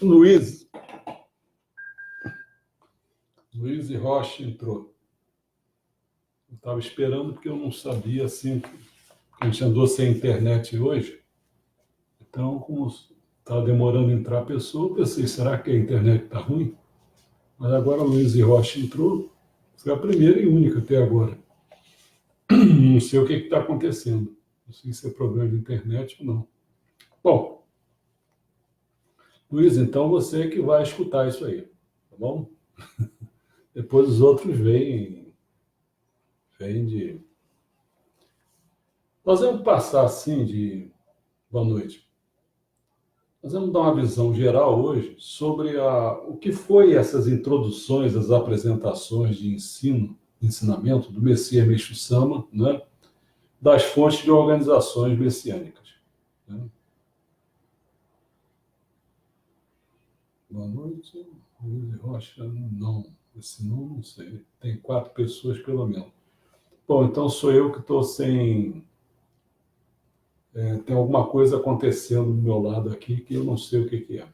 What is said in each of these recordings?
Luiz Rocha entrou. Eu estava esperando porque eu não sabia, assim, a gente andou sem internet hoje. Então, como estava demorando a entrar a pessoa, eu pensei, será que a internet está ruim? Mas agora o Luiz Rocha entrou, foi a primeira e única até agora. Não sei o que está acontecendo. Não sei se é problema de internet ou não. Bom, Luiz, então você é que vai escutar isso aí, tá bom? Depois os outros vêm de... Nós vamos passar assim de... Boa noite. Nós vamos dar uma visão geral hoje sobre o que foi essas introduções, as apresentações de ensinamento do Messias Meixo Sama, né? Das fontes de organizações messiânicas. Né? Boa noite. Luiz Rocha, não. Esse não sei. Tem 4 pessoas pelo menos. Bom, então sou eu que estou sem... tem alguma coisa acontecendo do meu lado aqui que eu não sei o que é.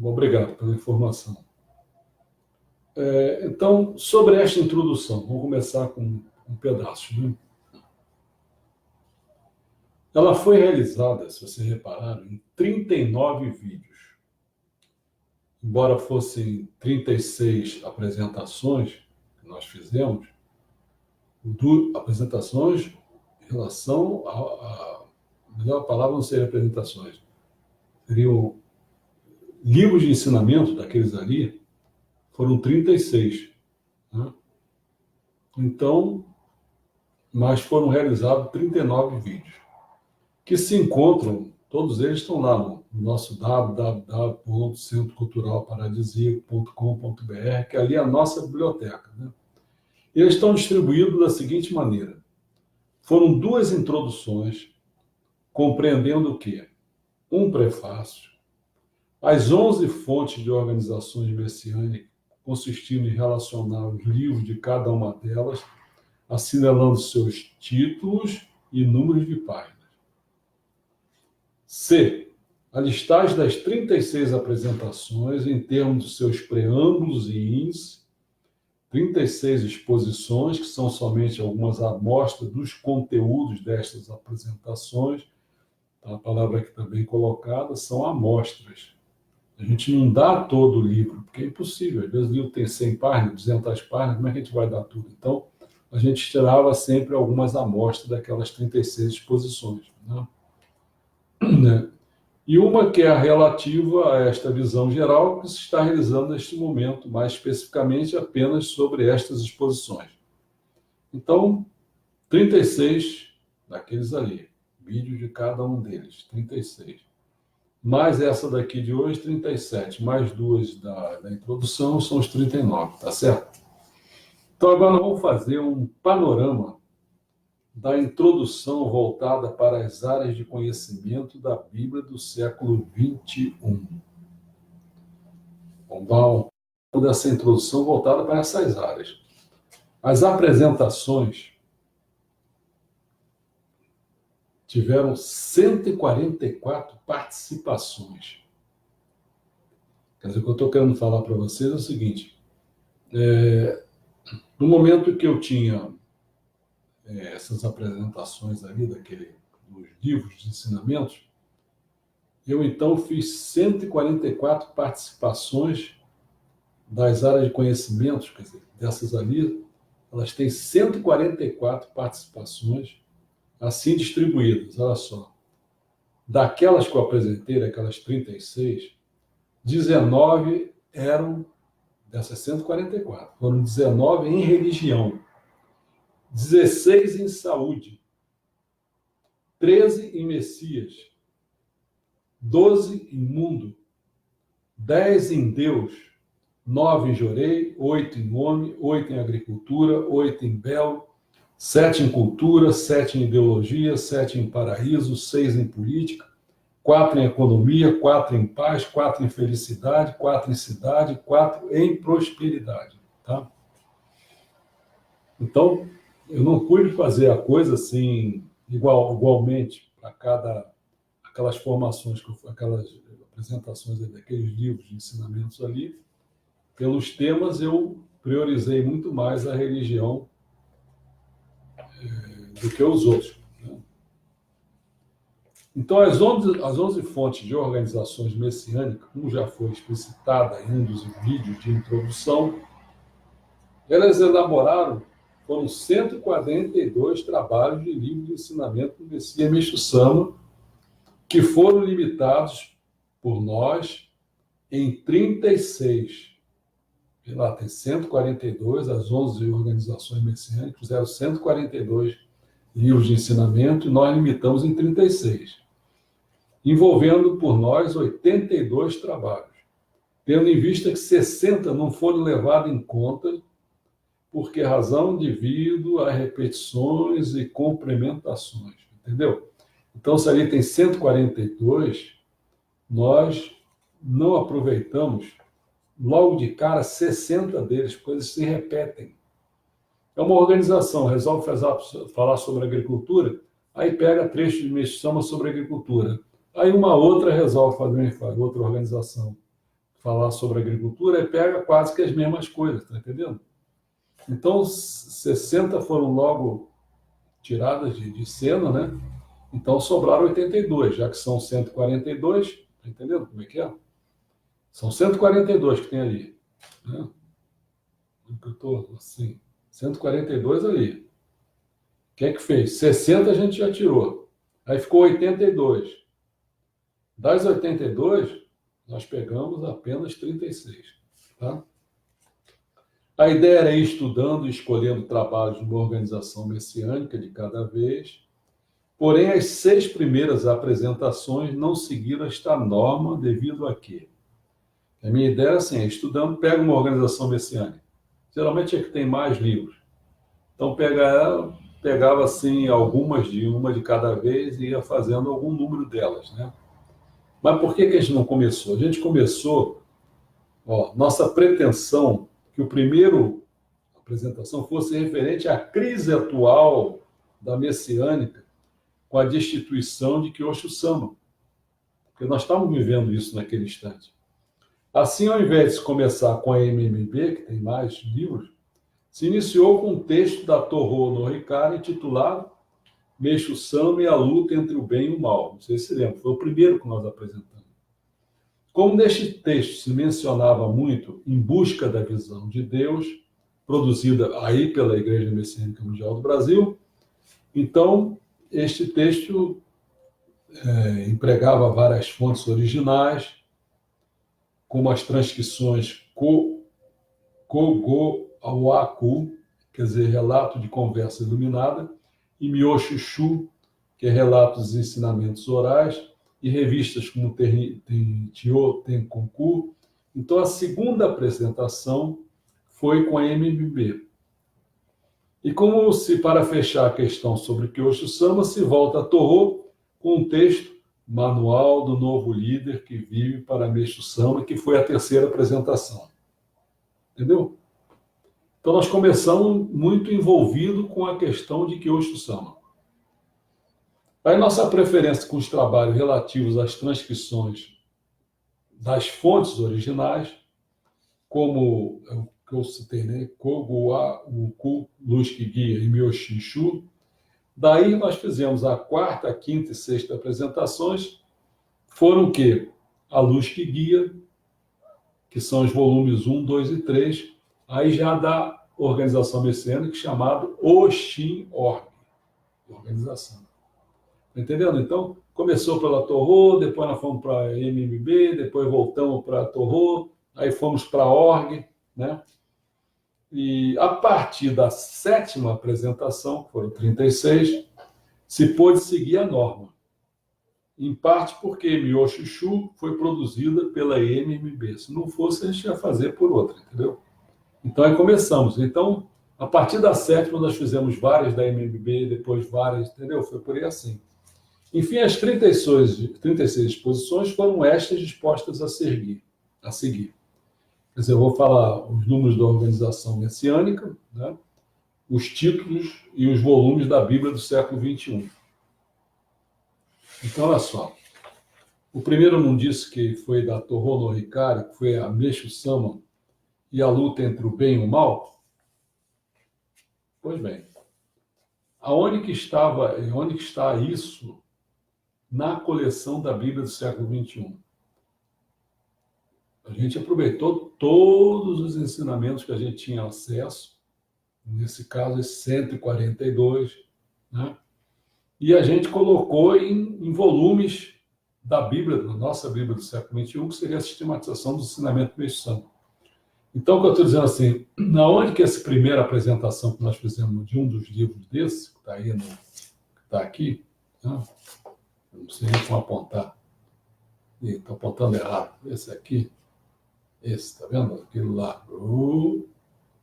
Obrigado pela informação. Então, sobre esta introdução, vamos começar com um pedaço. Né? Ela foi realizada, se vocês repararam, em 39 vídeos. Embora fossem 36 apresentações que nós fizemos, apresentações em relação a melhor palavra não seria apresentações, seriam livros de ensinamento daqueles ali, foram 36. Né? Então, mas foram realizados 39 vídeos, que se encontram, todos eles estão lá no nosso www.centroculturalparadisíaco.com.br, que ali é a nossa biblioteca. Né? E eles estão distribuídos da seguinte maneira. Foram 2 introduções, compreendendo o quê? Um prefácio, as 11 fontes de organizações messiânicas, consistindo em relacionar os livros de cada uma delas, assinalando seus títulos e números de páginas. C. A listagem das 36 apresentações em termos de seus preâmbulos e índices, 36 exposições, que são somente algumas amostras dos conteúdos destas apresentações. A palavra que está bem colocada são amostras. A gente não dá todo o livro, porque é impossível. Às vezes o livro tem 100 páginas, 200 páginas, como é que a gente vai dar tudo? Então, a gente tirava sempre algumas amostras daquelas 36 exposições. Né? E uma que é a relativa a esta visão geral, que se está realizando neste momento, mais especificamente apenas sobre estas exposições. Então, 36 daqueles ali, vídeos de cada um deles, 36. Mais essa daqui de hoje, 37, mais 2 da introdução, são os 39, tá certo? Então, agora nós vamos fazer um panorama da introdução voltada para as áreas de conhecimento da Bíblia do século XXI. Vamos dar dessa introdução voltada para essas áreas. As apresentações tiveram 144 participações. Quer dizer, o que eu estou querendo falar para vocês é o seguinte, no momento que eu tinha essas apresentações ali, dos livros de ensinamentos, eu então fiz 144 participações das áreas de conhecimentos, quer dizer, dessas ali, elas têm 144 participações assim distribuídas, olha só. Daquelas que eu apresentei, daquelas 36, 19 eram dessas 144, foram 19 em religião, 16 em saúde, 13 em Messias, 12 em mundo, 10 em Deus, 9 em Jorei, 8 em homem, 8 em agricultura, 8 em belo, 7 em cultura, 7 em ideologia, 7 em paraíso, 6 em política, 4 em economia, 4 em paz, 4 em felicidade, 4 em cidade, 4 em prosperidade. Tá? Então, eu não pude fazer a coisa assim, igualmente para cada aquelas formações, aquelas apresentações daqueles livros de ensinamentos ali, pelos temas eu priorizei muito mais a religião do que os outros. Né? Então, as 11 fontes de organizações messiânicas, como já foi explicitado em um dos vídeos de introdução, elas elaboraram, foram 142 trabalhos de livro de ensinamento do Messias Meixo Sama, que foram limitados por nós em 36. E lá tem 142, as 11 organizações messiânicas fizeram 142 livros de ensinamento e nós limitamos em 36, envolvendo por nós 82 trabalhos, tendo em vista que 60 não foram levados em conta porque razão devido a repetições e complementações, entendeu? Então, se ali tem 142, nós não aproveitamos logo de cara 60 deles, porque eles se repetem. É uma organização, resolve falar sobre agricultura, aí pega trecho de Meixo Sama sobre agricultura. Aí uma outra resolve fazer outra organização, falar sobre agricultura, e pega quase que as mesmas coisas, tá entendendo? Então, 60 foram logo tiradas de cena, né? Então, sobraram 82, já que são 142, tá entendendo como é que é? São 142 que tem ali, né? Eu estou assim, 142 ali. O que é que fez? 60 a gente já tirou. Aí ficou 82. Das 82, nós pegamos apenas 36, tá? A ideia era ir estudando e escolhendo trabalhos de uma organização messiânica de cada vez. Porém, as 6 primeiras apresentações não seguiram esta norma devido a quê? A minha ideia era assim, estudando, pega uma organização messiânica. Geralmente é que tem mais livros. Então, pegava assim algumas uma de cada vez e ia fazendo algum número delas, né? Mas por que a gente não começou? A gente começou, nossa pretensão que o primeiro apresentação fosse referente à crise atual da messiânica com a destituição de Kyosho Sama, porque nós estávamos vivendo isso naquele instante. Assim, ao invés de começar com a MMB, que tem mais livros, se iniciou com um texto da Toho no Hikari intitulado Meixo Sama e a luta entre o bem e o mal. Não sei se lembra, foi o primeiro que nós apresentamos. Como neste texto se mencionava muito em busca da visão de Deus, produzida aí pela Igreja Messiânica Mundial do Brasil, então este texto empregava várias fontes originais, como as transcrições Kogo-Awaku, quer dizer, relato de conversa iluminada, e Myoshu, que é relatos dos ensinamentos orais, e revistas como Tio Tenkonku. Então, a segunda apresentação foi com a MMB. E como se, para fechar a questão sobre Kyosho Sama, se volta a Toho com um texto, Manual do Novo Líder que Vive para Meixo Sama, que foi a terceira apresentação. Entendeu? Então, nós começamos muito envolvido com a questão de Kyosho Sama. Aí, nossa preferência com os trabalhos relativos às transcrições das fontes originais, como o que eu citei, né? Kogo-Awaku, Luz que Guia e Myoshu. Daí, nós fizemos a quarta, a quinta e sexta apresentações, foram o quê? A Luz que Guia, que são os volumes 1, 2 e 3, aí já da organização messiânica chamado Oshin-Org, organização. Entendendo? Então, começou pela Toho, depois nós fomos para a MMB, depois voltamos para a Toho, aí fomos para a Org, né? E a partir da sétima apresentação, que foram 36, se pôde seguir a norma. Em parte porque Myoshu foi produzida pela MMB. Se não fosse, a gente ia fazer por outra, entendeu? Então, aí começamos. Então, a partir da sétima, nós fizemos várias da MMB, depois várias, entendeu? Foi por aí assim. Enfim, as 36 exposições foram estas dispostas a seguir. Quer dizer, eu vou falar os números da organização messiânica, né? Os títulos e os volumes da Bíblia do século XXI. Então, olha só. O primeiro não disse que foi da Toho no Hikari, que foi a Meshu Sama e a luta entre o bem e o mal? Pois bem, onde que está isso na coleção da Bíblia do século XXI? A gente aproveitou todos os ensinamentos que a gente tinha acesso, nesse caso, esse 142, né? E a gente colocou em volumes da Bíblia, da nossa Bíblia do século XXI, que seria a sistematização do ensinamento messiânico. Então, o que eu estou dizendo assim, na onde que essa primeira apresentação que nós fizemos de um dos livros desse, que está aí, que está aqui, né? Eu não sei nem como apontar. Estou apontando errado. Esse aqui, esse, está vendo? Aquele lá.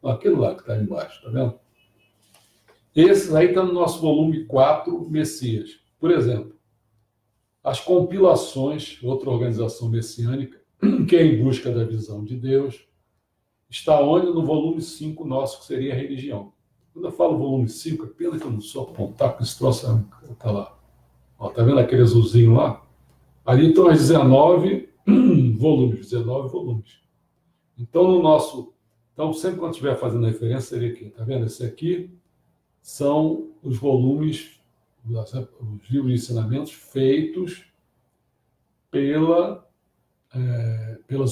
Aquele lá que está embaixo, está vendo? Esses aí estão no nosso volume 4, Messias. Por exemplo, as compilações, outra organização messiânica, que é em busca da visão de Deus, está onde? No volume 5 nosso, que seria a religião. Quando eu falo volume 5, é pena que eu não sou apontar, porque esse troço está lá. Está vendo aquele azulzinho lá? Ali estão as 19 volumes, 19 volumes. Então, no nosso... Então, sempre quando estiver fazendo referência, seria aqui. Está vendo? Esse aqui são os volumes, os livros de ensinamentos feitos pelas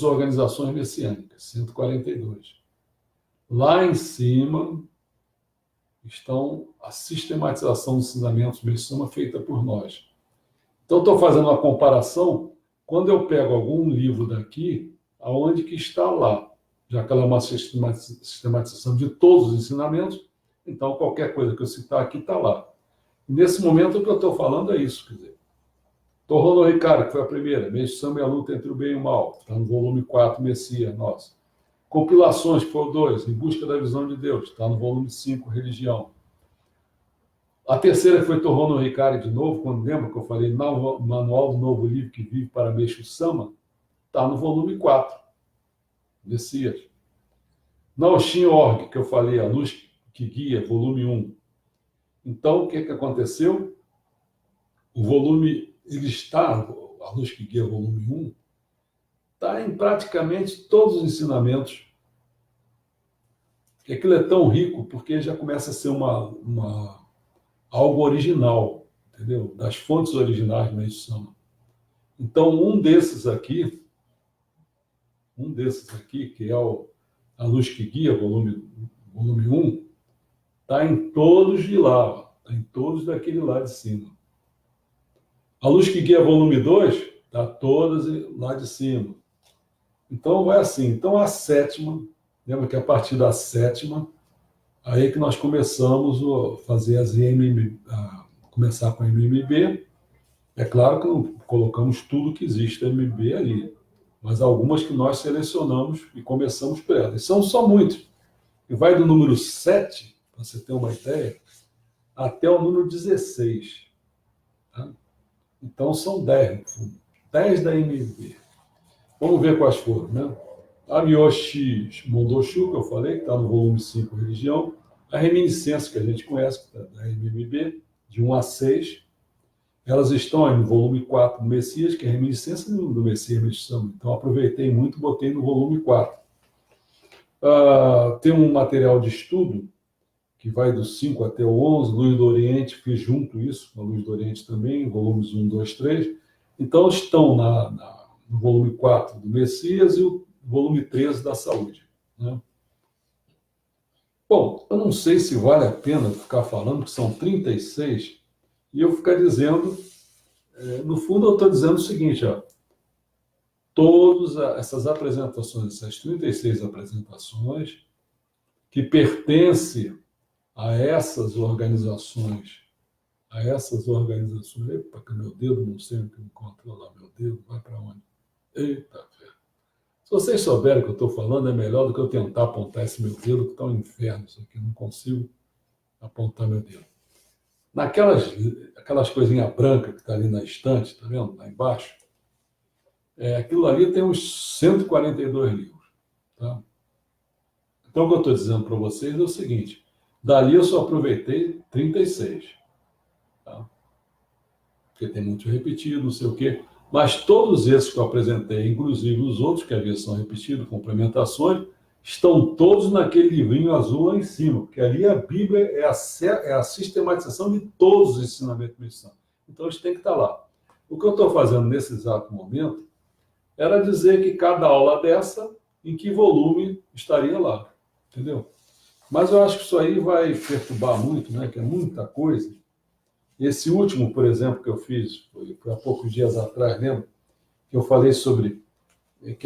organizações messiânicas, 142. Lá em cima estão a sistematização dos ensinamentos messiânicos feita por nós. Então, estou fazendo uma comparação, quando eu pego algum livro daqui, aonde que está lá, já que ela é uma sistematização de todos os ensinamentos, então qualquer coisa que eu citar aqui está lá. Nesse momento, o que eu estou falando é isso, quer dizer, Toho no Hikari, que foi a primeira, Meshu Sama e a luta entre o bem e o mal, está no volume 4, Messias, nossa. Compilações, que foram 2, Em busca da visão de Deus, está no volume 5, Religião. A terceira foi Toho no Hikari de novo, quando lembra que eu falei, Manual do Novo Livro que Vive para Meshu Sama, está no volume 4, Messias. Naoshin Org, que eu falei, A Luz que Guia, volume 1. Então, o que aconteceu? O volume, ele está, A Luz que Guia, volume 1, está em praticamente todos os ensinamentos. E aquilo é tão rico porque já começa a ser algo original, entendeu? Das fontes originais da Meshu. Então, um desses aqui, que é A Luz que Guia, volume 1, está em todos de lá, está em todos daquele lá de cima. A Luz que Guia, volume 2, está todas lá de cima. Então, vai assim. Então, a sétima, lembra que a partir da sétima, aí que nós começamos a fazer as IMB, começar com a MMB. É claro que não colocamos tudo que existe da MMB ali, mas algumas que nós selecionamos e começamos por elas. E são só muitos. E vai do número 7, para você ter uma ideia, até o número 16. Tá? Então, são 10. 10 da MMB. Vamos ver quais foram, né? A Miyoshi Mondoshu, que eu falei, que está no volume 5, Religião. A Reminiscência, que a gente conhece, que está da MMB, de 1 a 6. Elas estão no volume 4 do Messias, que é a Reminiscência do Messias Meshu. Então, aproveitei muito e botei no volume 4. Tem um material de estudo, que vai do 5 até o 11, Luz do Oriente, fiz junto isso, com a Luz do Oriente também, volumes 1, 2, 3. Então, estão no volume 4 do Messias e o volume 13 da Saúde. Né? Bom, eu não sei se vale a pena ficar falando, que são 36, e eu ficar dizendo, no fundo eu estou dizendo o seguinte, ó, todas essas apresentações, essas 36 apresentações, que pertencem a essas organizações, epa, que meu dedo, não sei o que me controla, meu dedo, vai para onde? Eita, velho. Se vocês souberem o que eu estou falando, é melhor do que eu tentar apontar esse meu dedo, que está um inferno isso aqui, não consigo apontar meu dedo. Aquelas coisinhas brancas que está ali na estante, tá vendo? Lá embaixo, aquilo ali tem uns 142 livros. Tá? Então, o que eu estou dizendo para vocês é o seguinte, dali eu só aproveitei 36. Tá? Porque tem muito repetido, não sei o quê. Mas todos esses que eu apresentei, inclusive os outros que às vezes são repetidos, complementações, estão todos naquele livrinho azul lá em cima, porque ali a Bíblia é a sistematização de todos os ensinamentos cristãos. Então eles têm que estar lá. O que eu estou fazendo nesse exato momento era dizer que cada aula dessa, em que volume estaria lá, entendeu? Mas eu acho que isso aí vai perturbar muito, né? Que é muita coisa. Esse último, por exemplo, que eu fiz, foi há poucos dias atrás, lembra? Que eu falei sobre, eu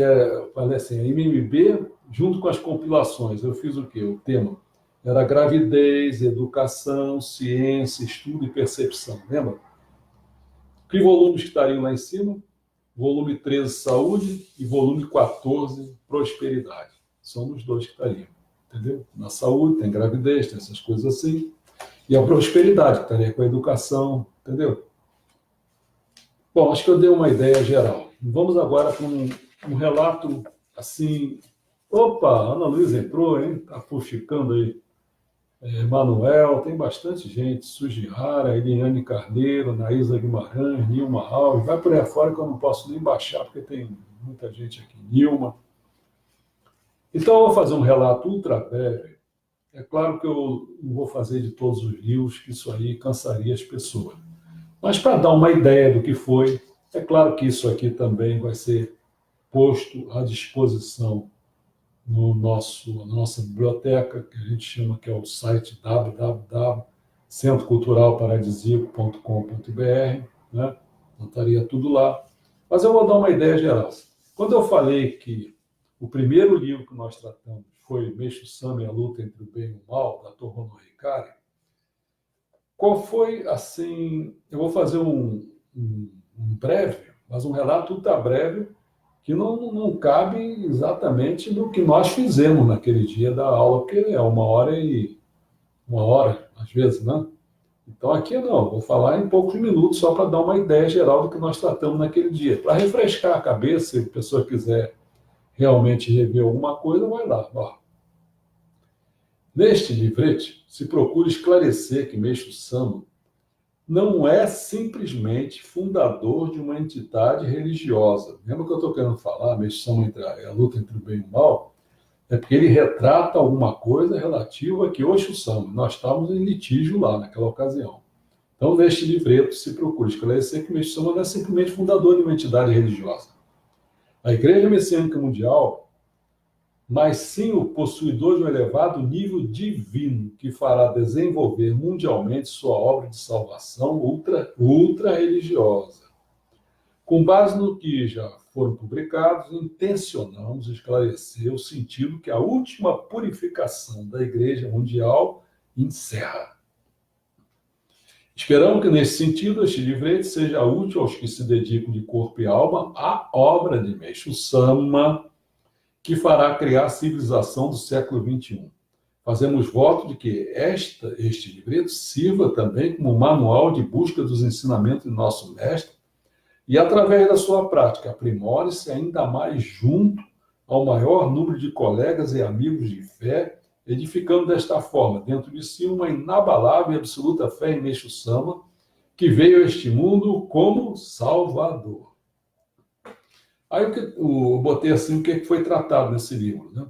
falei assim, a MMB junto com as compilações. Eu fiz o quê? O tema era gravidez, educação, ciência, estudo e percepção, lembra? Que volumes que estariam lá em cima? Volume 13, saúde, e volume 14, prosperidade. São os dois que estariam, entendeu? Na saúde tem gravidez, tem essas coisas assim. E a prosperidade, que estaria com a educação, entendeu? Bom, acho que eu dei uma ideia geral. Vamos agora para um relato assim. Opa, a Ana Luísa entrou, hein? Está fuxicando aí. Manuel, tem bastante gente. Sujihara, Eliane Carneiro, Naísa Guimarães, Nilma Alves. Vai por aí fora que eu não posso nem baixar, porque tem muita gente aqui. Nilma. Então, eu vou fazer um relato ultra breve. É claro que eu não vou fazer de todos os livros, que isso aí cansaria as pessoas. Mas para dar uma ideia do que foi, é claro que isso aqui também vai ser posto à disposição no na nossa biblioteca, que a gente chama que é o site www.centroculturalparadisíaco.com.br, né? Então, estaria tudo lá. Mas eu vou dar uma ideia geral. Quando eu falei que o primeiro livro que nós tratamos foi Meixo Sama e a Luta entre o Bem e o Mal, da Tomono Hikari, qual foi, assim, eu vou fazer um breve, mas um relato ultra breve, que não cabe exatamente no que nós fizemos naquele dia da aula, porque é uma hora, às vezes, né? Então aqui não, vou falar em poucos minutos só para dar uma ideia geral do que nós tratamos naquele dia, para refrescar a cabeça, se a pessoa quiser realmente rever alguma coisa, vai lá. Ó. Neste livrete, se procura esclarecer que Meixo Sama não é simplesmente fundador de uma entidade religiosa. Lembra que eu estou querendo falar, Meixo Sama entre a luta entre o bem e o mal? É porque ele retrata alguma coisa relativa a que Osho Sama. Nós estávamos em litígio lá naquela ocasião. Então, neste livreto, se procura esclarecer que Meixo Sama não é simplesmente fundador de uma entidade religiosa. A Igreja Messiânica Mundial, mas sim o possuidor de um elevado nível divino que fará desenvolver mundialmente sua obra de salvação ultra religiosa. Com base no que já foram publicados, intencionamos esclarecer o sentido que a última purificação da Igreja Mundial encerra. Esperamos que, nesse sentido, este livrete seja útil aos que se dedicam de corpo e alma à obra de Meixo Sama, que fará criar a civilização do século XXI. Fazemos voto de que este livreto sirva também como manual de busca dos ensinamentos do nosso mestre e, através da sua prática, aprimore-se ainda mais junto ao maior número de colegas e amigos de fé, edificando desta forma, dentro de si, uma inabalável e absoluta fé em Meixo Sama, que veio a este mundo como Salvador. Aí eu botei assim o que foi tratado nesse livro. Né?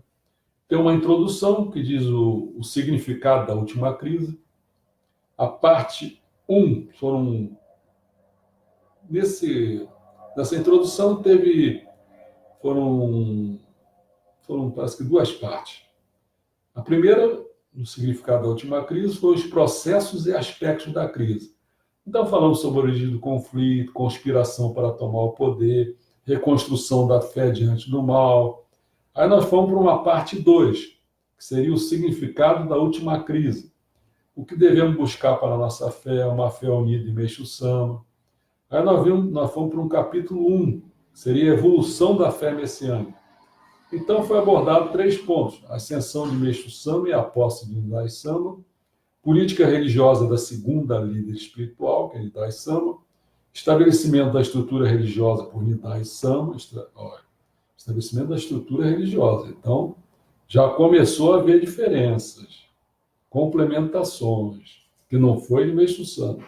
Tem uma introdução que diz o significado da última crise. A parte 1 nessa introdução foram parece que duas partes. A primeira, o significado da última crise, foi os processos e aspectos da crise. Então falamos sobre a origem do conflito, conspiração para tomar o poder, reconstrução da fé diante do mal. Aí nós fomos para uma parte 2, que seria o significado da última crise. O que devemos buscar para a nossa fé, uma fé unida em Meixo Sama. Aí nós fomos para um capítulo 1, que seria a evolução da fé messiânica. Então foi abordado 3 pontos: a ascensão de Meixo Sama e a posse de Nidai Sama, política religiosa da segunda líder espiritual, que é Nidai Sama, estabelecimento da estrutura religiosa por Nidai Sama, estabelecimento da estrutura religiosa. Então, já começou a haver diferenças, complementações, que não foi de Meixo Sama.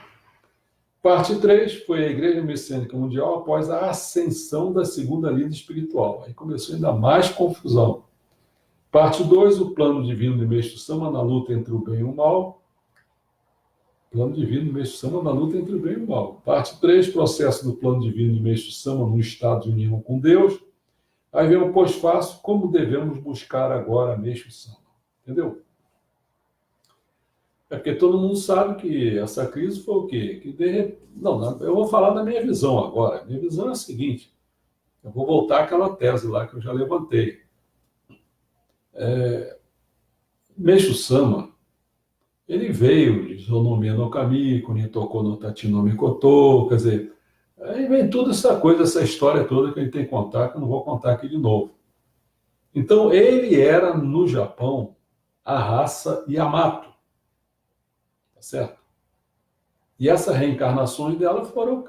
Parte 3 foi a Igreja Messiânica Mundial após a ascensão da segunda líder espiritual. Aí começou ainda mais confusão. Parte 2, o plano divino de Meixo Sama na luta entre o bem e o mal. Plano divino de Meixo Sama na luta entre o bem e o mal. Parte 3, processo do plano divino de Meixo Sama no estado de união com Deus. Aí vem o pós-fácil, como devemos buscar agora Meixo Sama. Entendeu? É porque todo mundo sabe que essa crise foi o quê? Não, eu vou falar da minha visão agora. Minha visão é a seguinte, eu vou voltar àquela tese lá que eu já levantei. Meixo Sama, ele veio de Zonomia no Kami, Kunitoko no Tatino Mikoto, quer dizer, aí vem toda essa coisa, essa história toda que a gente tem que contar, que eu não vou contar aqui de novo. Então, ele era, no Japão, a raça Yamato, tá certo? E essas reencarnações dela foram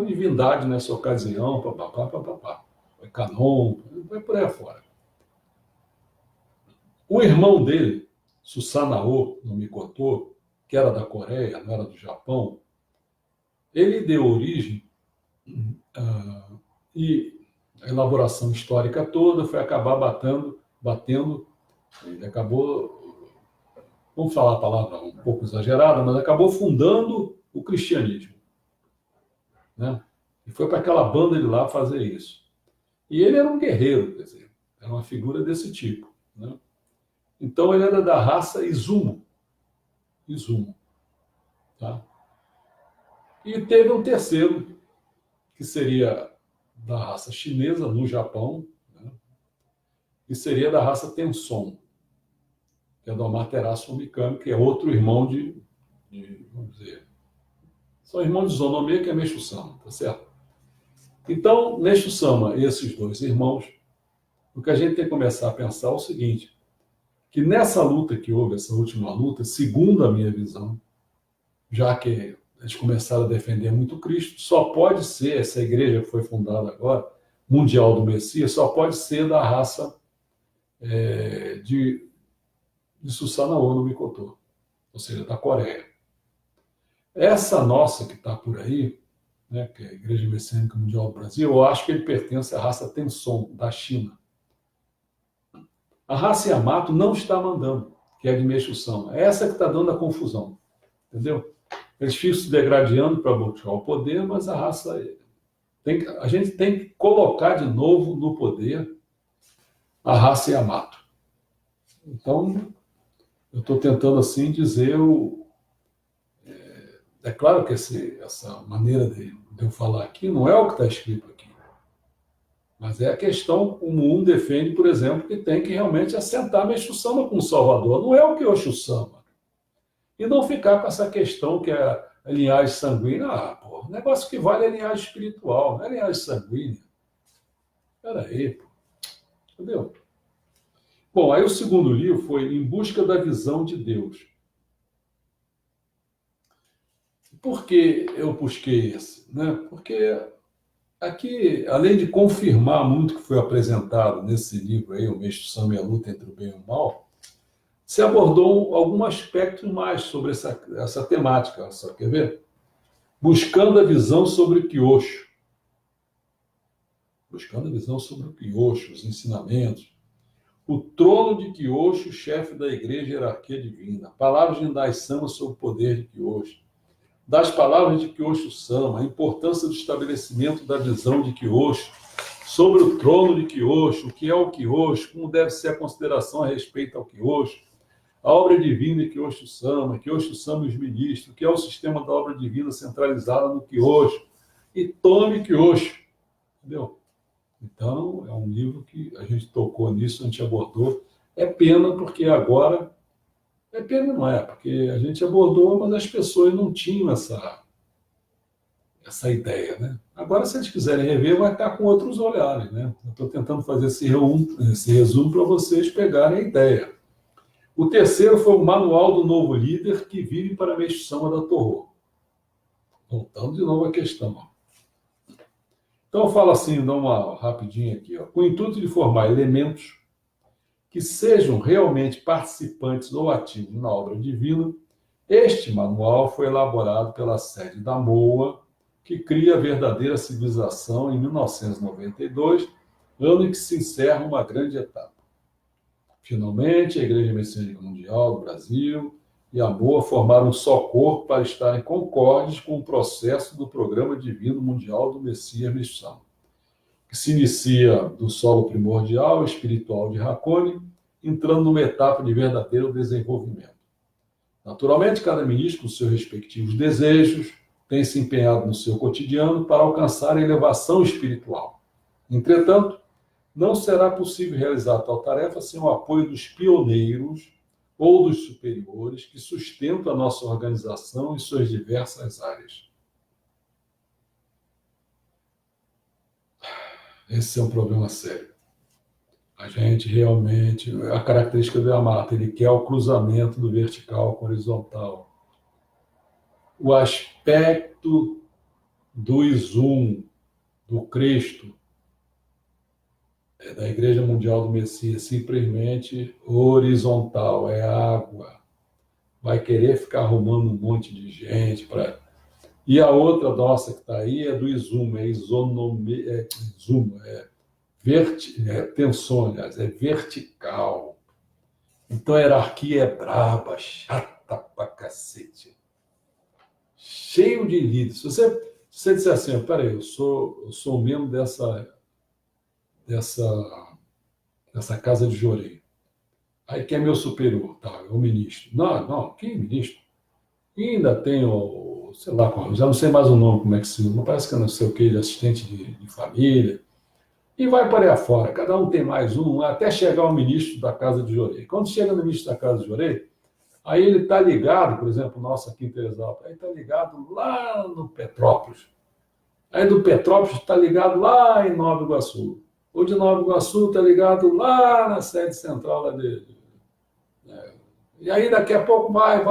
divindade nessa ocasião, papapá. Foi Kanon, foi por aí afora. O irmão dele, Susanoo no Mikoto, que era da Coreia, não era do Japão, ele deu origem e a elaboração histórica toda foi acabar batendo, ele acabou, vamos falar a palavra um pouco exagerada, mas acabou fundando o cristianismo, né? E foi para aquela banda de lá fazer isso. E ele era um guerreiro, quer dizer, era uma figura desse tipo, né? Então ele era da raça Izumo, tá? E teve um terceiro, que seria da raça chinesa, no Japão, né? E seria da raça Tenson, que é do Amaterasu Mikami, que é outro irmão vamos dizer, são irmãos de Zonomia, que é Meixo Sama, tá certo? Então, Meixo Sama e esses dois irmãos, o que a gente tem que começar a pensar é o seguinte, que nessa luta que houve, essa última luta, segundo a minha visão, já que eles começaram a defender muito Cristo, só pode ser, essa igreja que foi fundada agora, Mundial do Messias, só pode ser da raça de Susanoo no Mikoto, ou seja, da Coreia. Essa nossa que está por aí, né, que é a Igreja Messiânica Mundial do Brasil, eu acho que ele pertence à raça Tenson, da China. A raça Yamato não está mandando, que é de Meixo Sama. É essa que está dando a confusão, entendeu? Eles ficam se degradando para buscar o poder, mas a raça... a gente tem que colocar de novo no poder a raça Yamato. Então, eu estou tentando assim dizer... É claro que essa maneira de eu falar aqui não é o que está escrito aqui. Mas é a questão, como um defende, por exemplo, que tem que realmente assentar Meixo Sama como Salvador. Não é o Kyosho Sama. E não ficar com essa questão que é a linhagem sanguínea. O negócio que vale é a linhagem espiritual, não é a linhagem sanguínea. Espera aí, pô. Entendeu? Bom, aí o segundo livro foi Em Busca da Visão de Deus. Por que eu busquei esse? Né? Porque aqui, além de confirmar muito o que foi apresentado nesse livro aí, O Meixo Sama e a Luta entre o Bem e o Mal, se abordou algum aspecto mais sobre essa temática. Só quer ver? Buscando a visão sobre o Kyosho. Buscando a visão sobre o Kyosho, os ensinamentos. O trono de Kyosho, chefe da igreja e hierarquia divina. Palavras de Indai Sama sobre o poder de Kyosho. Das palavras de Kyosho Sama, a importância do estabelecimento da visão de Kyosho, sobre o trono de Kyosho, o que é o Kyosho, como deve ser a consideração a respeito ao Kyosho, a obra divina de Kyosho Sama e os ministros, o que é o sistema da obra divina centralizada no Kyosho, e tome Kyosho. Entendeu? Então, é um livro que a gente tocou nisso, a gente abordou. É pena, porque agora... É pena, não é, porque a gente abordou, mas as pessoas não tinham essa ideia, né? Agora, se eles quiserem rever, vai estar com outros olhares, né? Eu estou tentando fazer esse resumo para vocês pegarem a ideia. O terceiro foi o Manual do Novo Líder que vive para a Meixo Sama da Torô. Voltando de novo à questão. Então, eu falo assim, dá uma rapidinha aqui. Com o intuito de formar elementos que sejam realmente participantes ou ativos na obra divina, este manual foi elaborado pela sede da MOA, que cria a verdadeira civilização em 1992, ano em que se encerra uma grande etapa. Finalmente, a Igreja Messiânica Mundial do Brasil e a MOA formaram um só corpo para estarem concordes com o processo do Programa Divino Mundial do Messias Missão, que se inicia do solo primordial espiritual de Hakone, entrando numa etapa de verdadeiro desenvolvimento. Naturalmente, cada ministro, com seus respectivos desejos, tem se empenhado no seu cotidiano para alcançar a elevação espiritual. Entretanto, não será possível realizar tal tarefa sem o apoio dos pioneiros ou dos superiores que sustentam a nossa organização em suas diversas áreas. Esse é um problema sério. A gente realmente, a característica do Yamata, ele quer o cruzamento do vertical com o horizontal. O aspecto do Izum, do Cristo, da Igreja Mundial do Messias, simplesmente horizontal, é água. Vai querer ficar arrumando um monte de gente para... E a outra nossa que está aí é do Izum, tensão, aliás, é vertical. Então a hierarquia é braba, chata pra cacete. Cheio de líderes. Se você disser assim, peraí, eu sou membro dessa casa de Jorei. Aí quem é meu superior? Tá, é o ministro. Não, quem é ministro? E ainda tem sei lá, já não sei mais o nome, como é que se chama, parece que eu não sei o que, de assistente de família. E vai para aí afora, cada um tem mais um, até chegar ao ministro da Casa de Jorei. Quando chega no ministro da Casa de Jorei, aí ele está ligado, por exemplo, o nosso aqui em Teresópolis, aí está ligado lá no Petrópolis. Aí do Petrópolis está ligado lá em Nova Iguaçu. O de Nova Iguaçu está ligado lá na sede central lá dele. E aí daqui a pouco vai,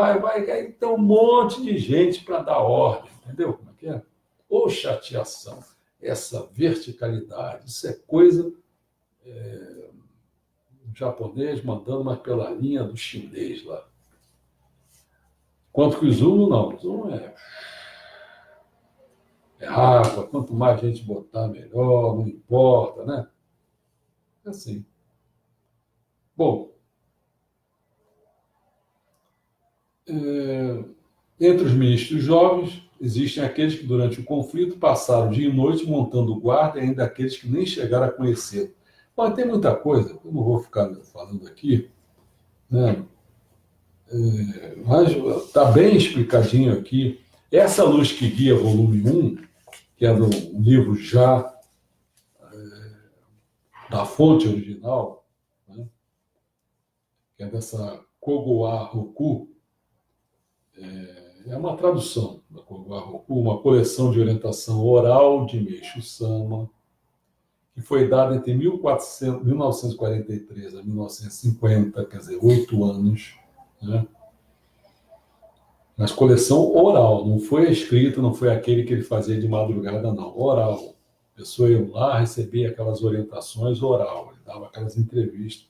aí tem um monte de gente para dar ordem, entendeu como é que é? Ô chateação, essa verticalidade, isso é coisa do japonês mandando mais pela linha do chinês lá. Quanto que o Zumo, não, o Zumo é água, quanto mais gente botar, melhor, não importa, né? É assim. Bom, entre os ministros jovens, existem aqueles que durante o conflito passaram dia e noite montando guarda e ainda aqueles que nem chegaram a conhecer. Mas tem muita coisa, eu não vou ficar falando aqui, né? Mas está bem explicadinho aqui. Essa Luz que Guia, volume 1, que é do livro já da fonte original, né? Que é dessa Kogowa Roku, é uma tradução da Kogowa Roku, uma coleção de orientação oral de Meishu Sama, que foi dada entre 1943 a 1950, quer dizer, 8 anos, né? Mas coleção oral, não foi escrita, não foi aquele que ele fazia de madrugada, não, oral. A pessoa ia lá, recebia aquelas orientações oral, ele dava aquelas entrevistas.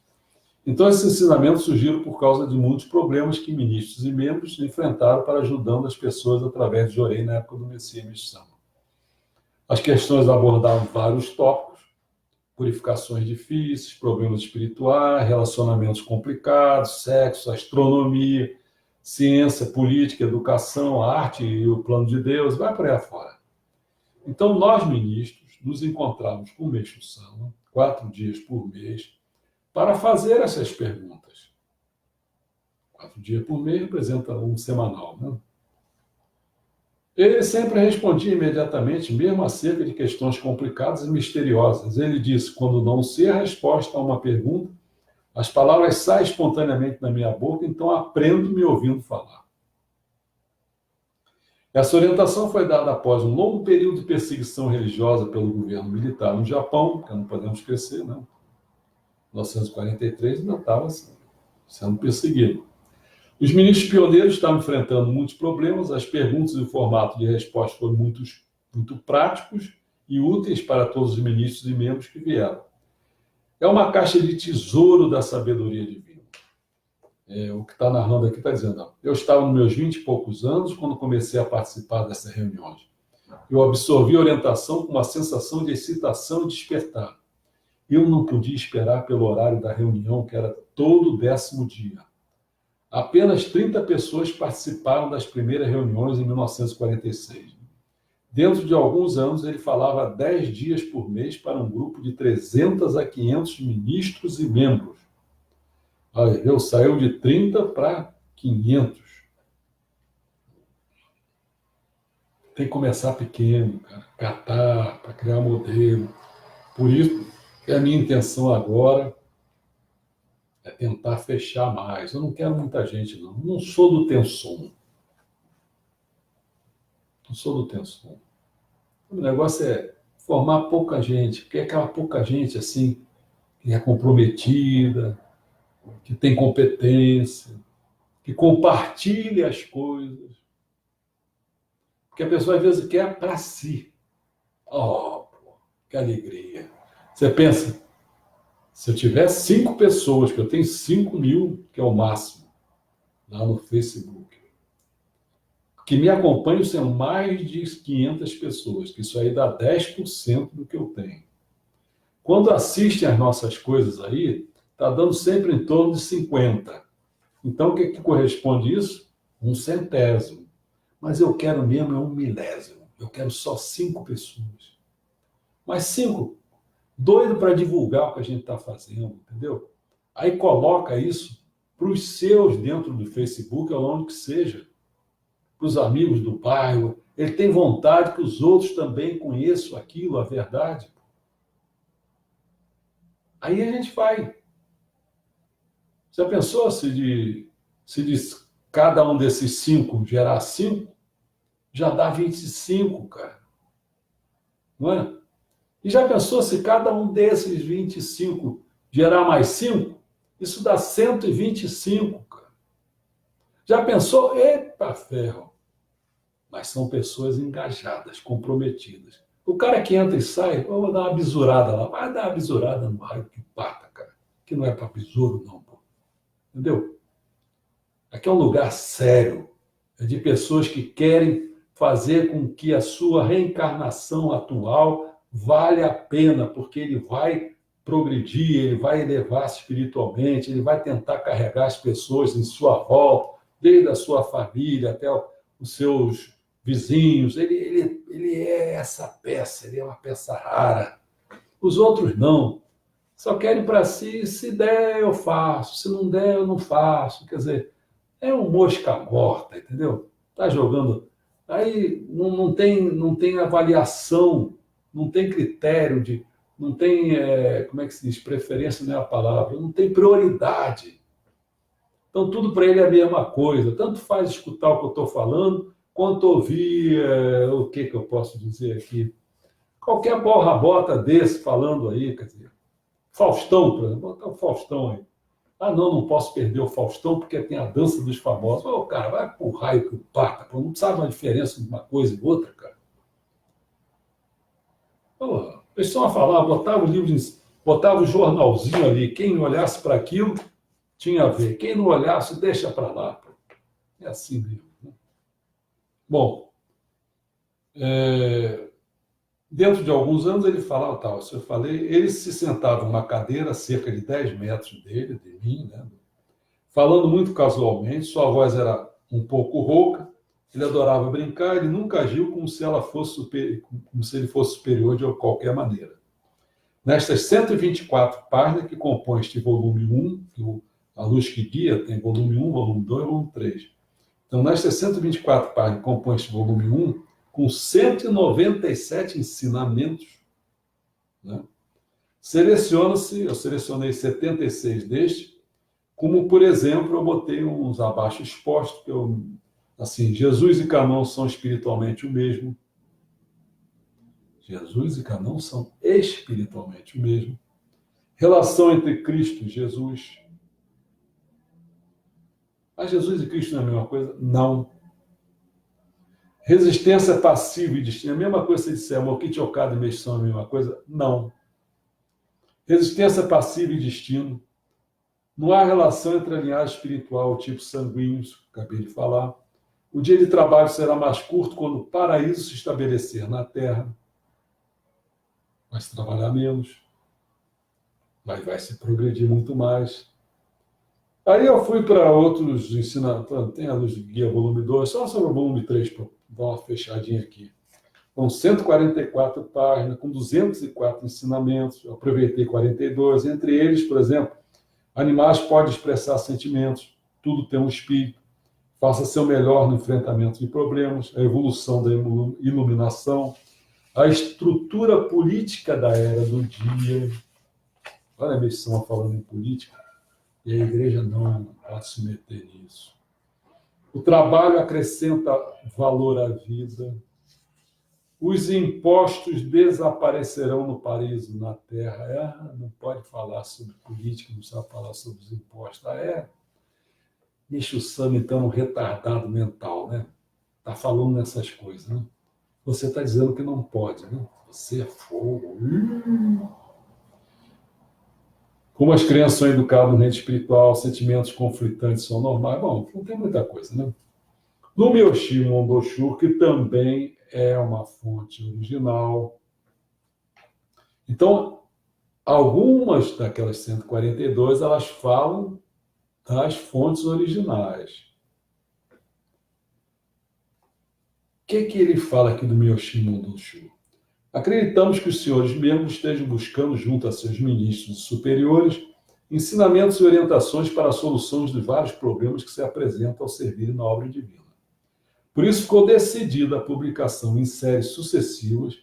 Então, esses ensinamentos surgiram por causa de muitos problemas que ministros e membros enfrentaram para ajudando as pessoas através de Jorei na época do Messias Missão. As questões abordavam vários tópicos: purificações difíceis, problemas espirituais, relacionamentos complicados, sexo, astronomia, ciência, política, educação, arte e o plano de Deus, vai por aí afora. Então, nós, ministros, nos encontramos com o Meishu Sama, 4 dias por mês, para fazer essas perguntas. 4 dias por mês representa um semanal, né? Ele sempre respondia imediatamente, mesmo acerca de questões complicadas e misteriosas. Ele disse: quando não sei a resposta a uma pergunta, as palavras saem espontaneamente da minha boca, então aprendo me ouvindo falar. Essa orientação foi dada após um longo período de perseguição religiosa pelo governo militar no Japão, que não podemos esquecer, né? 1943 ainda estava sendo perseguido. Os ministros pioneiros estavam enfrentando muitos problemas, as perguntas e o formato de resposta foram muito práticos e úteis para todos os ministros e membros que vieram. É uma caixa de tesouro da sabedoria divina. O que está narrando aqui está dizendo: eu estava nos meus 20 e poucos anos quando comecei a participar dessas reuniões. Eu absorvi a orientação com uma sensação de excitação e despertar. Eu não podia esperar pelo horário da reunião, que era todo o 10º dia. Apenas 30 pessoas participaram das primeiras reuniões em 1946. Dentro de alguns anos, ele falava 10 dias por mês para um grupo de 300 a 500 ministros e membros. Ele saiu de 30 para 500. Tem que começar pequeno, cara, catar, para criar modelo. Por isso, a minha intenção agora é tentar fechar mais. Eu não quero muita gente, não. Não sou do Tenson. Não sou do Tenson. O negócio é formar pouca gente, porque é aquela pouca gente assim, que é comprometida, que tem competência, que compartilha as coisas. Porque a pessoa às vezes quer para si. Oh, pô, que alegria. Você pensa, se eu tiver 5 pessoas, que eu tenho 5.000, que é o máximo, lá no Facebook, que me acompanham são mais de 500 pessoas, que isso aí dá 10% do que eu tenho. Quando assistem as nossas coisas aí, está dando sempre em torno de 50. Então, o que corresponde isso? 1/100. Mas eu quero mesmo é 1/1000. Eu quero só 5 pessoas. Mas 5, doido para divulgar o que a gente está fazendo, entendeu? Aí coloca isso para os seus dentro do Facebook, aonde que seja, para os amigos do bairro. Ele tem vontade que os outros também conheçam aquilo, a verdade. Aí a gente vai. Já pensou se cada um desses 5 gerar 5? Já dá 25, cara. Não é? E já pensou se cada um desses 25 gerar mais 5? Isso dá 125, cara. Já pensou? Eita ferro! Mas são pessoas engajadas, comprometidas. O cara que entra e sai, vou dar uma bisurada lá. Vai dar uma bisurada no raio que pata, cara. Que não é para besouro, não, pô. Entendeu? Aqui é um lugar sério. É de pessoas que querem fazer com que a sua reencarnação atual vale a pena, porque ele vai progredir, ele vai elevar-se espiritualmente, ele vai tentar carregar as pessoas em sua volta, desde a sua família até os seus vizinhos. Ele é essa peça, ele é uma peça rara. Os outros não. Só querem para si, se der eu faço, se não der eu não faço. Quer dizer, é um mosca morta, entendeu? Tá jogando. Aí não tem avaliação, não tem critério de. Não tem, como é que se diz? Preferência não é a palavra, não tem prioridade. Então, tudo para ele é a mesma coisa. Tanto faz escutar o que eu estou falando, quanto ouvir o que eu posso dizer aqui. Qualquer borra-bota desse falando aí, quer dizer, Faustão, por exemplo, botar o Faustão aí. Ah, não posso perder o Faustão porque tem a dança dos famosos. Ô, cara, vai pro raio que o pata, pô, não sabe a diferença de uma coisa e outra, cara. Pô, a pessoa falar, botava o livro, botava o jornalzinho ali, quem olhasse para aquilo tinha a ver, quem não olhasse, deixa para lá. Pô. É assim mesmo. Né? Bom, dentro de alguns anos ele falava, tal, eu falei, ele se sentava numa cadeira a cerca de 10 metros dele, de mim, né? Falando muito casualmente, sua voz era um pouco rouca, ele adorava brincar, ele nunca agiu como se como se ele fosse superior de qualquer maneira. Nestas 124 páginas que compõem este volume 1, que A Luz que Guia tem volume 1, volume 2 e volume 3. Então, nestas 124 páginas que compõem este volume 1, com 197 ensinamentos, né? Eu selecionei 76 destes, como, por exemplo, eu botei uns abaixo expostos, que assim, Jesus e Camão são espiritualmente o mesmo. Jesus e Camão são espiritualmente o mesmo. Relação entre Cristo e Jesus. Mas Jesus e Cristo não é a mesma coisa? Não. Resistência passiva e destino. É a mesma coisa se disser Mokichi Okada e Meixo são a mesma coisa? Não. Resistência passiva e destino. Não há relação entre a linhagem espiritual, o tipo sanguíneo, acabei de falar. O dia de trabalho será mais curto quando o paraíso se estabelecer na Terra. Vai se trabalhar menos, mas vai se progredir muito mais. Aí eu fui para outros ensinamentos, tem a luz de guia volume 2, só sobre o volume 3, para dar uma fechadinha aqui. Com 144 páginas, com 204 ensinamentos, eu aproveitei 42, entre eles, por exemplo, animais podem expressar sentimentos, tudo tem um espírito, faça seu melhor no enfrentamento de problemas, a evolução da iluminação, a estrutura política da era do dia. Olha a missão falando em política, e a igreja não pode se meter nisso. O trabalho acrescenta valor à vida. Os impostos desaparecerão no paraíso, na terra. Não pode falar sobre política, não precisa falar sobre os impostos. Nicho Sama, então, um retardado mental, né? Está falando nessas coisas, né? Você está dizendo que não pode, né? Você é fogo. Como as crianças são educadas no reino espiritual, sentimentos conflitantes são normais. Bom, não tem muita coisa, né? No Myoshi Mondoshu, que também é uma fonte original. Então, algumas daquelas 142, elas falam das fontes originais. O que ele fala aqui do Myoshi Mondoshu? Acreditamos que os senhores membros estejam buscando, junto a seus ministros superiores, ensinamentos e orientações para a solução de vários problemas que se apresentam ao servir na obra divina. Por isso ficou decidida a publicação em séries sucessivas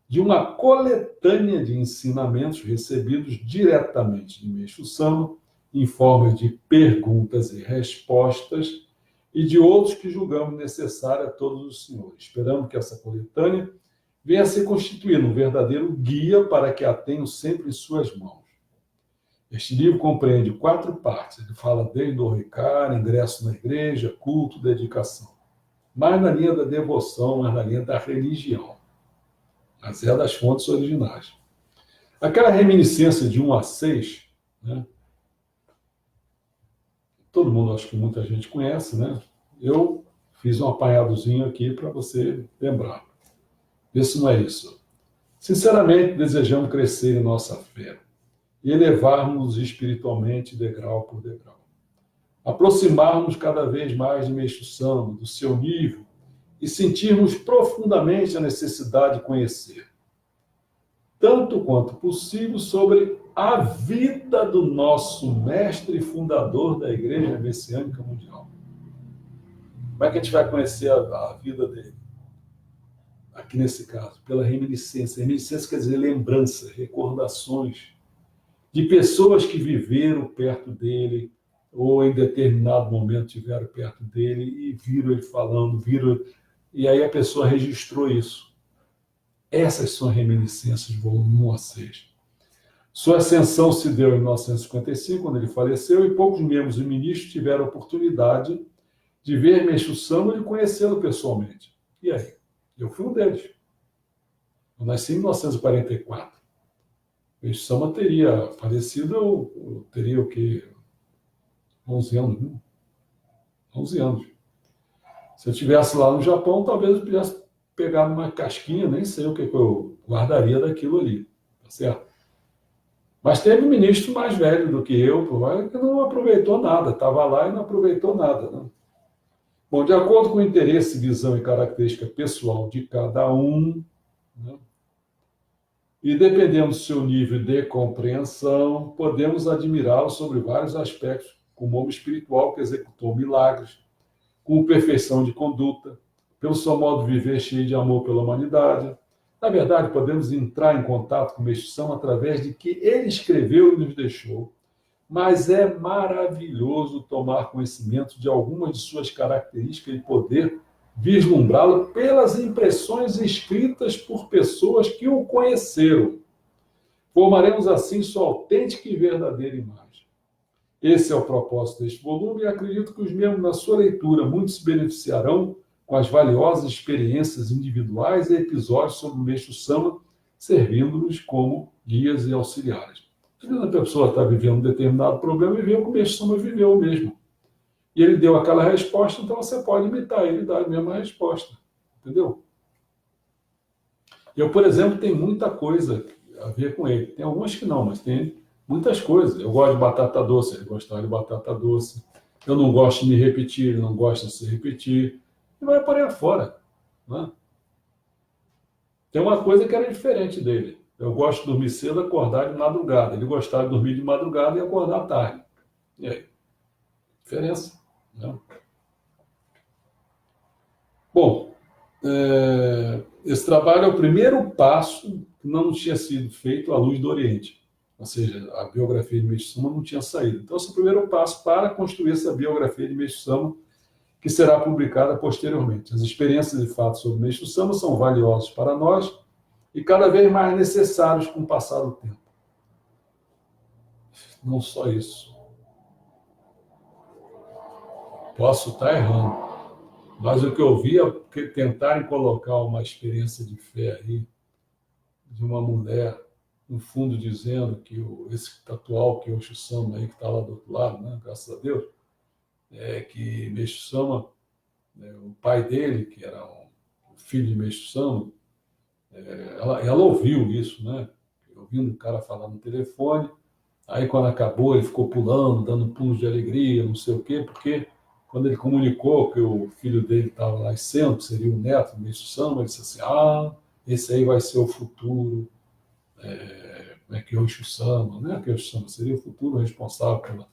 de uma coletânea de ensinamentos recebidos diretamente de Meixo Sama, em forma de perguntas e respostas, e de outros que julgamos necessário a todos os senhores. Esperamos que essa coletânea venha a se constituir num verdadeiro guia para que a tenham sempre em suas mãos. Este livro compreende 4 partes. Ele fala desde o Ricard, ingresso na igreja, culto, dedicação. Mais na linha da devoção, mais na linha da religião. Mas é das fontes originais. Aquela reminiscência de 1 a 6, né? Todo mundo, acho que muita gente conhece, né? Eu fiz um apanhadozinho aqui para você lembrar. Vê se não é isso. Sinceramente, desejamos crescer em nossa fé e elevarmos espiritualmente degrau por degrau. Aproximarmos cada vez mais de Meixo Sama, do seu nível, e sentirmos profundamente a necessidade de conhecer, tanto quanto possível, sobre a vida do nosso mestre e fundador da Igreja Messiânica Mundial. Como é que a gente vai conhecer a vida dele? Aqui nesse caso, pela reminiscência. Reminiscência quer dizer lembrança, recordações de pessoas que viveram perto dele, ou em determinado momento estiveram perto dele e viram ele falando, e aí a pessoa registrou isso. Essas são reminiscências de volume 1 a 6. Sua ascensão se deu em 1955, quando ele faleceu, e poucos membros e ministros tiveram a oportunidade de ver Meixo Sama e de conhecê-lo pessoalmente. E aí? Eu fui um deles. Eu nasci em 1944. Meixo Sama teria falecido, eu teria o quê? 11 anos, né? 11 anos. Se eu estivesse lá no Japão, talvez eu pudesse pegar uma casquinha, nem sei o que eu guardaria daquilo ali, tá certo? Mas teve um ministro mais velho do que eu, que não aproveitou nada, estava lá e não aproveitou nada, né? Bom, de acordo com o interesse, visão e característica pessoal de cada um, né, e dependendo do seu nível de compreensão, podemos admirá-lo sobre vários aspectos, como homem espiritual que executou milagres, com perfeição de conduta, pelo seu modo de viver cheio de amor pela humanidade. Na verdade, podemos entrar em contato com Meixo Sama através de que ele escreveu e nos deixou, mas é maravilhoso tomar conhecimento de algumas de suas características e poder vislumbrá-lo pelas impressões escritas por pessoas que o conheceram. Formaremos assim sua autêntica e verdadeira imagem. Esse é o propósito deste volume e acredito que os membros, na sua leitura, muitos se beneficiarão com as valiosas experiências individuais e episódios sobre o Meixo Sama, servindo-nos como guias e auxiliares. Às vezes a pessoa está vivendo um determinado problema e vê o que o Meixo Sama viveu mesmo. E ele deu aquela resposta, então você pode imitar ele e dar a mesma resposta. Entendeu? Eu, por exemplo, tenho muita coisa a ver com ele. Tem algumas que não, mas tem muitas coisas. Eu gosto de batata doce, ele gostava de batata doce. Eu não gosto de me repetir, ele não gosta de se repetir. E vai por aí afora. Né? Tem uma coisa que era diferente dele. Eu gosto de dormir cedo, acordar de madrugada. Ele gostava de dormir de madrugada e acordar tarde. E aí? Diferença. Né? Bom, esse trabalho é o primeiro passo que não tinha sido feito à luz do Oriente. Ou seja, a biografia de Meixo Sama não tinha saído. Então, esse é o primeiro passo para construir essa biografia de Meixo Sama, que será publicada posteriormente. As experiências e fatos sobre Meixo Sama são valiosos para nós e cada vez mais necessários com o passar do tempo. Não só isso. Posso estar errando, mas o que eu vi é tentarem colocar uma experiência de fé aí, de uma mulher, no fundo, dizendo que esse atual, que é o Meixo Sama, aí, que está lá do outro lado, né, graças a Deus, que Meixo Sama, o pai dele, que era o filho de Meixo Sama, ela ouviu isso, né? Ouvindo o cara falar no telefone. Aí, quando acabou, ele ficou pulando, dando pulos de alegria, não sei o quê, porque quando ele comunicou que o filho dele estava nascendo, que seria o neto do Meixo Sama, ele disse assim: esse aí vai ser o futuro, que é o Meixo Sama, né? Que é o Meixo Sama seria o futuro responsável pela.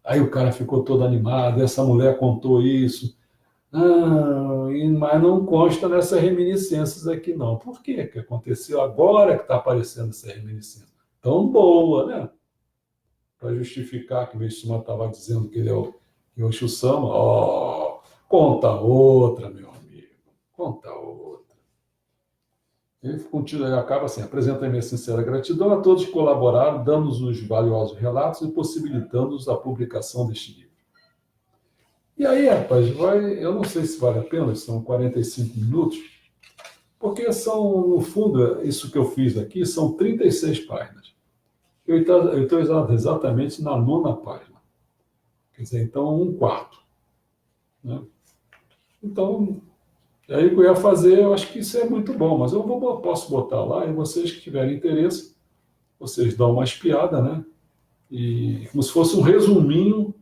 Aí o cara ficou todo animado, essa mulher contou isso. Mas não consta nessas reminiscências aqui, não. Por quê? Que aconteceu agora que está aparecendo essa reminiscência? Tão boa, né? Para justificar que o Meixo Sama estava dizendo que ele é o Meixo Sama. Conta outra, meu amigo. Conta outra. Ele acaba assim: apresenta a minha sincera gratidão a todos que colaboraram, dando-nos os valiosos relatos e possibilitando-nos a publicação deste livro. E aí, rapaz, eu não sei se vale a pena, são 45 minutos, porque são, no fundo, isso que eu fiz aqui, são 36 páginas. Eu estou exatamente na 9ª página. Quer dizer, então, um quarto. Né? Então, aí o que eu ia fazer, eu acho que isso é muito bom, mas eu posso botar lá, e vocês que tiverem interesse, vocês dão uma espiada, né? E como se fosse um resuminho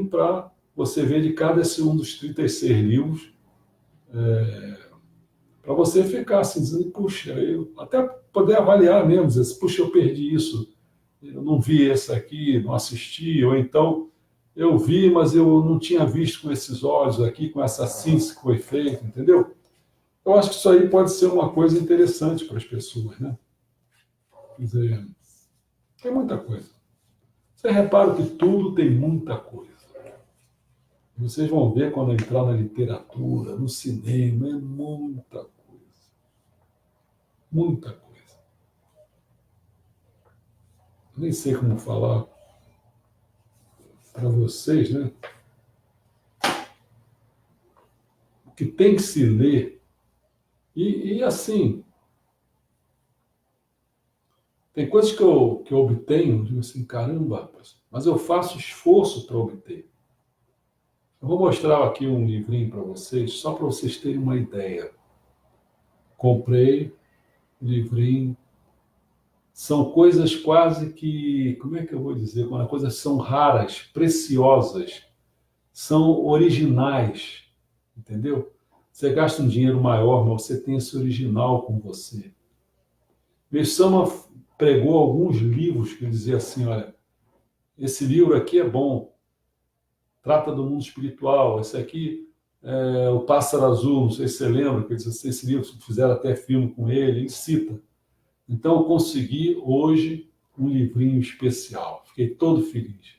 para você ver de cada um dos 36 livros, para você ficar assim, dizendo: puxa, eu até poder avaliar mesmo, dizer: puxa, eu perdi isso, eu não vi esse aqui, não assisti, ou então eu vi, mas eu não tinha visto com esses olhos aqui, com essa síntese que foi feita, entendeu? Eu acho que isso aí pode ser uma coisa interessante para as pessoas, né? Quer dizer, tem muita coisa. Você repara que tudo tem muita coisa. Vocês vão ver quando entrar na literatura, no cinema, é muita coisa. Muita coisa. Eu nem sei como falar para vocês, né? O que tem que se ler. E assim, tem coisas que eu obtenho, digo assim: caramba, rapaz, mas eu faço esforço para obter. Eu vou mostrar aqui um livrinho para vocês, só para vocês terem uma ideia. Comprei um livrinho. São coisas quase que, como é que eu vou dizer? Quando as coisas são raras, preciosas, são originais, entendeu? Você gasta um dinheiro maior, mas você tem esse original com você. Meixo Sama pregou alguns livros que dizia assim: olha, esse livro aqui é bom, trata do mundo espiritual. Esse aqui é O Pássaro Azul, não sei se você lembra, que esse livro fizeram até filme com ele cita. Então eu consegui hoje um livrinho especial. Fiquei todo feliz.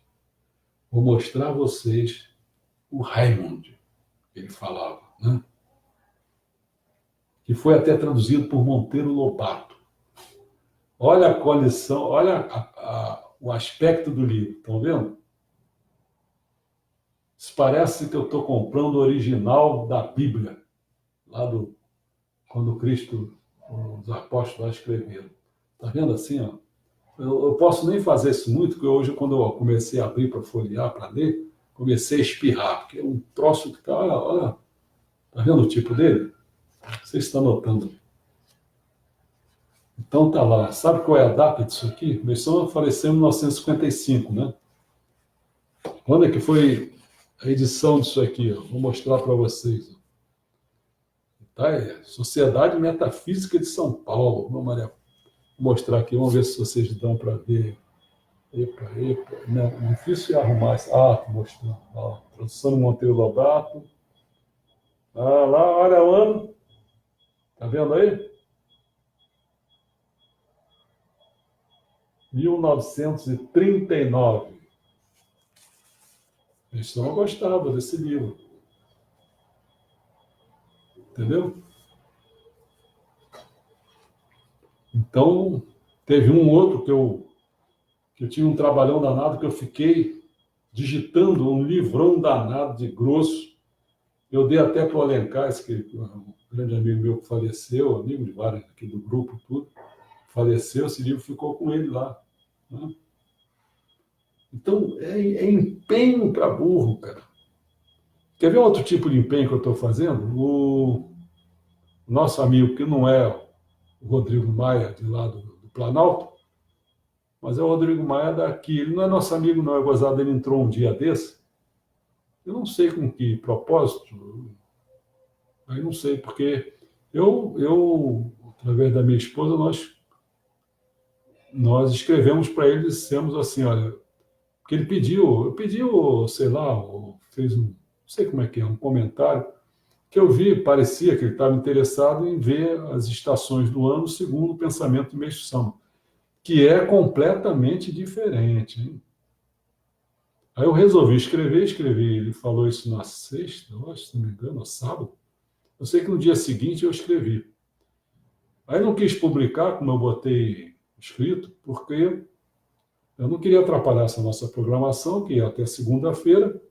Vou mostrar a vocês o Raymond, que ele falava, né? Que foi até traduzido por Monteiro Lobato. Olha a coleção, olha o aspecto do livro, estão vendo? Isso parece que eu estou comprando o original da Bíblia, lá quando Cristo, os apóstolos escreveram. Está vendo assim? Ó? Eu posso nem fazer isso muito, porque hoje, quando eu comecei a abrir para folhear, para ler, comecei a espirrar, porque é um troço que está, olha, tá vendo o tipo dele? Você está notando. Então tá lá. Sabe qual é a data disso aqui? O Messião faleceu em 1955, né? Quando é que foi a edição disso aqui? Ó? Vou mostrar para vocês. Tá? É Sociedade Metafísica de São Paulo. Vou mostrar aqui, vamos ver se vocês dão para ver. Epa, epa. Não, difícil é arrumar isso. Ah, tô mostrando. Ó, tradução Monteiro Lobato. Ah, lá, olha o ano. Tá vendo aí? 1939. Eles não gostavam desse livro. Entendeu? Então, teve um outro que eu tinha um trabalhão danado que eu fiquei digitando um livrão danado de grosso. Eu dei até para o Alencar, um grande amigo meu que faleceu, amigo de vários aqui do grupo, tudo, faleceu, esse livro ficou com ele lá. Né? Então, é empenho para burro, cara. Quer ver outro tipo de empenho que eu estou fazendo? O nosso amigo, que não é o Rodrigo Maia, de lá do Planalto, mas é o Rodrigo Maia daqui. Ele não é nosso amigo, não, é gozado, ele entrou um dia desse. Eu não sei com que propósito, aí não sei, porque através da minha esposa, nós escrevemos para ele e dissemos assim, olha, porque ele pediu, sei lá, fez não sei como é que é, um comentário, que eu vi, parecia que ele estava interessado em ver as estações do ano segundo o pensamento de Meixo Sama, que é completamente diferente, hein? Aí eu resolvi escrevi, ele falou isso na sexta, eu acho, se não me engano, no sábado. Eu sei que no dia seguinte eu escrevi. Aí não quis publicar, como eu botei escrito, porque eu não queria atrapalhar essa nossa programação, que ia até segunda-feira,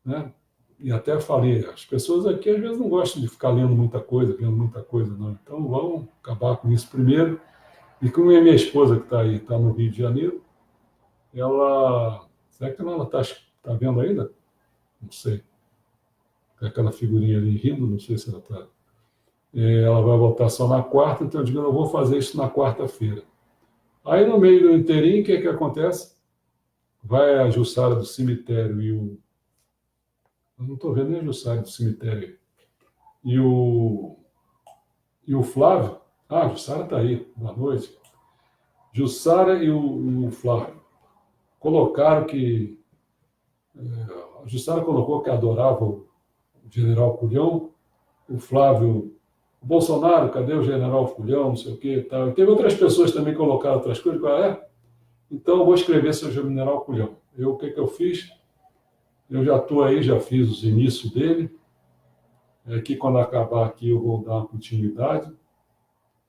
né? E até falei, as pessoas aqui às vezes não gostam de ficar lendo muita coisa, vendo muita coisa, não. Então vamos acabar com isso primeiro. E como é minha esposa que está aí, está no Rio de Janeiro, ela. Será que ela está vendo ainda? Não sei. Tem aquela figurinha ali rindo, não sei se ela está. Ela vai voltar só na quarta, então eu digo, eu vou fazer isso na quarta-feira. Aí no meio do inteirinho, o que é que acontece? Vai a Jussara do cemitério e o. Eu não estou vendo nem a Jussara do cemitério. E o Flávio. Ah, a Jussara está aí. Boa noite. Jussara e o Flávio colocaram que. A Jussara colocou que adorava o general Culhão, o Flávio. O Bolsonaro, cadê o general Culhão, não sei o que e tal. E teve outras pessoas também que colocaram outras coisas. Então eu vou escrever seu general Culhão. O que eu fiz? Eu já estou aí, já fiz os inícios dele. Aqui, quando acabar aqui, eu vou dar uma continuidade.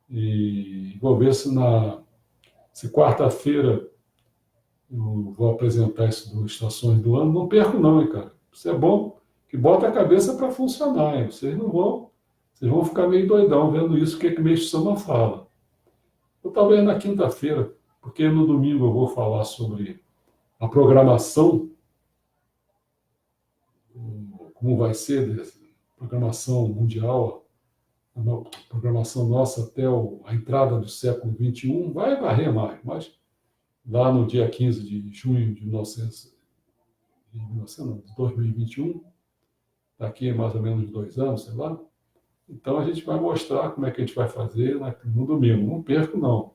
E vou ver se quarta-feira eu vou apresentar isso do Estações do Ano. Não perco não, hein, cara. Isso é bom, que bota a cabeça para funcionar. Hein? Vocês vão ficar meio doidão vendo isso, o que Meixo Sama fala. Eu talvez na quinta-feira, porque no domingo eu vou falar sobre a programação, como vai ser a programação mundial, a programação nossa até a entrada do século XXI, vai varrer mais, mas lá no dia 15 de junho de 2021, daqui a mais ou menos 2 anos, sei lá, então a gente vai mostrar como é que a gente vai fazer no domingo. Não perco, não.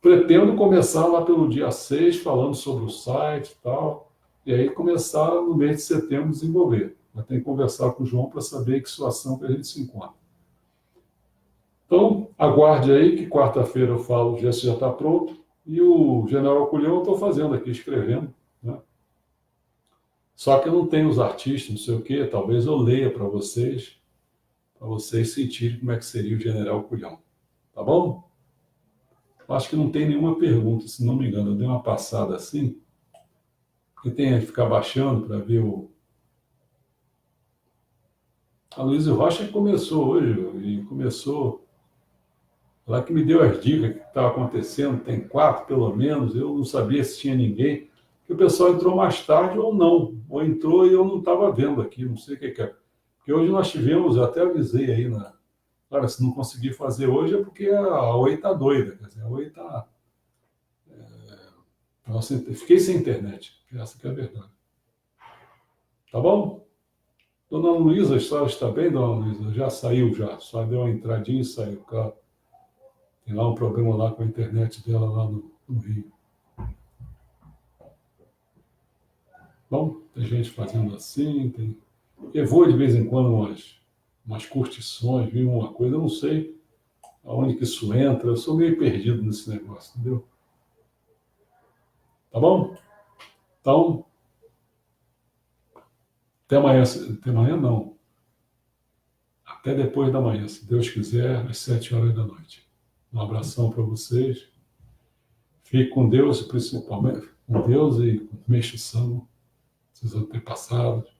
Pretendo começar lá pelo dia 6, falando sobre o site e tal, e aí começar no mês de setembro a desenvolver. Mas tem que conversar com o João para saber que situação que a gente se encontra. Então, aguarde aí que quarta-feira eu falo, o gesto já está pronto, e o general Culhão eu estou fazendo aqui, escrevendo. Né? Só que eu não tenho os artistas, não sei o quê, talvez eu leia para vocês sentirem como é que seria o general Culhão. Tá bom? Acho que não tem nenhuma pergunta, se não me engano. Eu dei uma passada assim, porque tem que ficar baixando para ver o. A Luísa Rocha começou hoje, e começou. Ela que me deu as dicas do que estava acontecendo, tem 4 pelo menos, eu não sabia se tinha ninguém. que o pessoal entrou mais tarde ou não, ou entrou e eu não estava vendo aqui, não sei o que é. Porque hoje nós tivemos, eu até avisei aí, cara, se não conseguir fazer hoje é porque a Oi está doida, quer dizer, a Oi está... Fiquei sem internet, essa que é a verdade. Tá bom? Dona Luísa, a senhora está bem, dona Luísa? Já saiu, já. Só deu uma entradinha e saiu. Claro. Tem lá um problema lá com a internet dela lá no Rio. Bom, tem gente fazendo assim, tem... Eu vou de vez em quando umas curtições, vi uma coisa, eu não sei aonde que isso entra, eu sou meio perdido nesse negócio, entendeu? Tá bom? Então, até amanhã não, até depois da manhã, se Deus quiser, às 7 horas da noite. Um abração para vocês, fique com Deus, principalmente com Deus e com o Meixo Sama, seus antepassados,